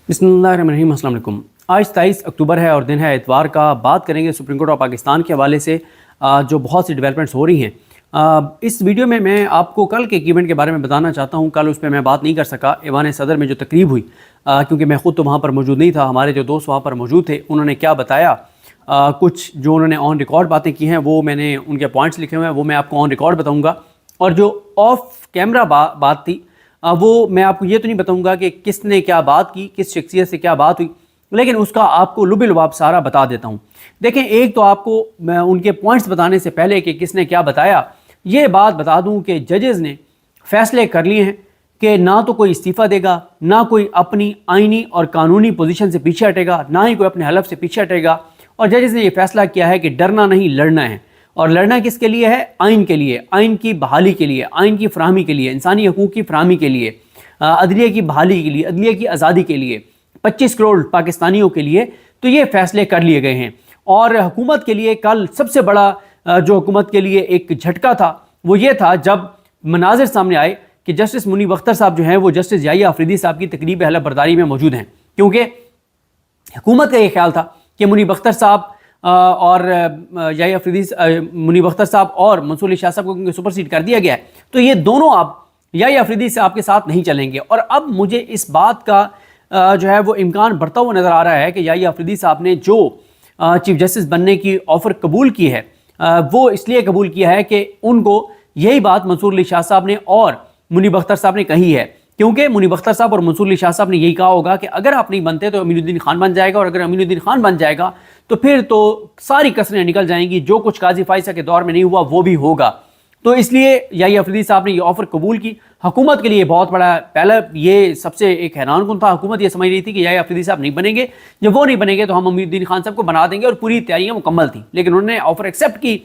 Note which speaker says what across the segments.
Speaker 1: बिस्मिल्लाहिर्रहमानिर्रहीम। अस्सलाम वालेकुम। आज 23 अक्टूबर है और दिन है इतवार का। बात करेंगे सुप्रीम कोर्ट ऑफ पाकिस्तान के हवाले से जो बहुत सी डेवलपमेंट्स हो रही हैं। इस वीडियो में मैं आपको कल के एक इवेंट के बारे में बताना चाहता हूं। कल उस पर मैं बात नहीं कर सका। ईवान सदर में जो तकरीब हुई, क्योंकि मैं ख़ुद तो वहाँ पर मौजूद नहीं था, हमारे जो दोस्त वहाँ पर मौजूद थे, उन्होंने क्या बताया, कुछ जो उन्होंने ऑन रिकॉर्ड बातें की हैं वो मैंने उनके पॉइंट्स लिखे हुए हैं, वो मैं आपको ऑन रिकॉर्ड बताऊँगा। और जो ऑफ कैमरा बात थी वो मैं आपको ये तो नहीं बताऊंगा कि किसने क्या बात की, किस शख्सियत से क्या बात हुई, लेकिन उसका आपको लुबिलुबाब सारा बता देता हूँ। देखें, एक तो आपको मैं उनके पॉइंट्स बताने से पहले कि किसने क्या बताया, ये बात बता दूँ कि जजेज़ ने फैसले कर लिए हैं कि ना तो कोई इस्तीफ़ा देगा, ना कोई अपनी आइनी और कानूनी पोजीशन से पीछे हटेगा, ना ही कोई अपने हलफ से पीछे हटेगा। और जजेज़ ने ये फैसला किया है कि डरना नहीं, लड़ना है। और लड़ना किसके लिए है? आइन के लिए, आइन की बहाली के लिए, आइन की फराहमी के लिए, इंसानी हकूक़ की फराहमी के लिए, अदलिया की बहाली के लिए, अदलिया की आज़ादी के लिए, 25 करोड़ पाकिस्तानियों के लिए। तो ये फैसले कर लिए गए हैं। और हुकूमत के लिए कल सबसे बड़ा जो हुकूमत के लिए एक झटका था वो ये था जब मनाजिर सामने आए कि जस्टिस मुनीब अख्तर साहब जो हैं वो जस्टिस याहिया अफरीदी साहब की तकरीब हलफ बर्दारी में मौजूद हैं। क्योंकि हुकूमत का ये ख्याल था कि मुनीब अख्तर साहब और याहिया अफरीदी, मुनीब अख्तर साहब और मंसूर अली शाह साहब को क्योंकि सुपरसीड कर दिया गया है, तो ये दोनों अब याहिया अफरीदी साहब के साथ नहीं चलेंगे। और अब मुझे इस बात का जो है वो इम्कान बढ़ता हुआ नज़र आ रहा है कि याहिया अफरीदी साहब ने जो चीफ जस्टिस बनने की ऑफ़र कबूल की है, वो इसलिए कबूल किया है कि उनको यही बात मंसूर अली शाह साहब ने और मुनीब अख्तर साहब ने कही है। क्योंकि मुनीब अख्तर साहब और मंसूर अली शाह साहब ने यही कहा होगा कि अगर आप नहीं बनते तो अमीनुद्दीन खान बन जाएगा, और अगर अमीनुद्दीन खान बन जाएगा तो फिर तो सारी कसरें निकल जाएंगी, जो कुछ काजी फाइसा के दौर में नहीं हुआ वो भी होगा। तो इसलिए याहिया अफरीदी साहब ने ये ऑफ़र कबूल की। हुकूमत के लिए बहुत बड़ा, पहले ये सबसे एक हैरानकुन था, हुकूमत ये समझ रही थी कि याहिया अफरीदी साहब नहीं बनेंगे, जब वो नहीं बनेंगे तो हम अमीनुद्दीन खान साहब को बना देंगे, और पूरी तैयारियाँ मुकम्मल थी। लेकिन उन्होंने ऑफ़र एक्सेप्ट की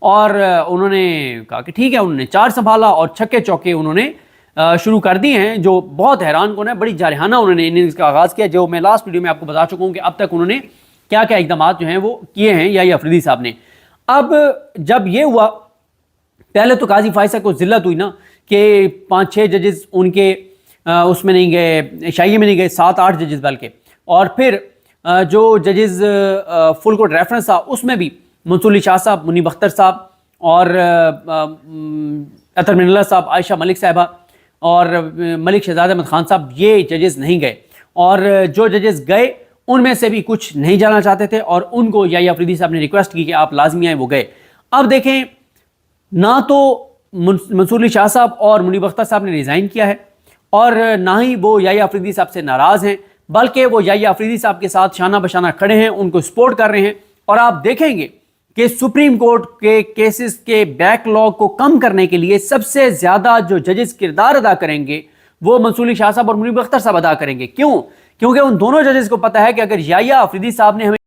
Speaker 1: और उन्होंने कहा कि ठीक है। उन्होंने चार संभाला और छक्के चौके उन्होंने शुरू कर दिए हैं, जो बहुत हैरान कौन है। बड़ी जारहाना उन्होंने इनिंग्स का आगाज़ किया, जो मैं लास्ट वीडियो में आपको बता चुका हूँ कि अब तक उन्होंने क्या क्या इकदाम जो हैं वो किए हैं याहिया अफरीदी साहब ने। अब जब ये हुआ, पहले तो काजी फाइसा को जिल्लत हुई ना कि 5-6 जजेस उनके उसमें नहीं गए, शाही में नहीं गए, 7-8 जजेस बल्कि। और फिर जो जजेस फुल कोर्ट रेफरेंस था उसमें भी मंसूर अली शाह साहब, मुनीब अख्तर साहब और अतर मिनल्ला साहब, आयशा मलिक साहिबा और मलिक शहजाद अहमद खान साहब, ये जजेस नहीं गए। और जो जजेस गए उनमें से भी कुछ नहीं जाना चाहते थे और उनको याहिया अफरीदी साहब ने रिक्वेस्ट की कि आप लाजमी आए, वो गए। अब देखें, ना तो मंसूर अली शाह साहब और मुनीब अख्तर साहब ने रिज़ाइन किया है और ना ही वो याहिया अफरीदी साहब से नाराज़ हैं, बल्कि वो याहिया अफरीदी साहब के साथ शाना बशाना खड़े हैं, उनको सपोर्ट कर रहे हैं। और आप देखेंगे कि सुप्रीम कोर्ट के केसेस के बैकलॉग को कम करने के लिए सबसे ज़्यादा जो जजेस किरदार अदा करेंगे वो मंसूर अली शाह साहब और मुनीब अख्तर साहब अदा करेंगे। क्यों? क्योंकि उन दोनों जजेस को पता है कि अगर याहिया अफरीदी साहब ने हमें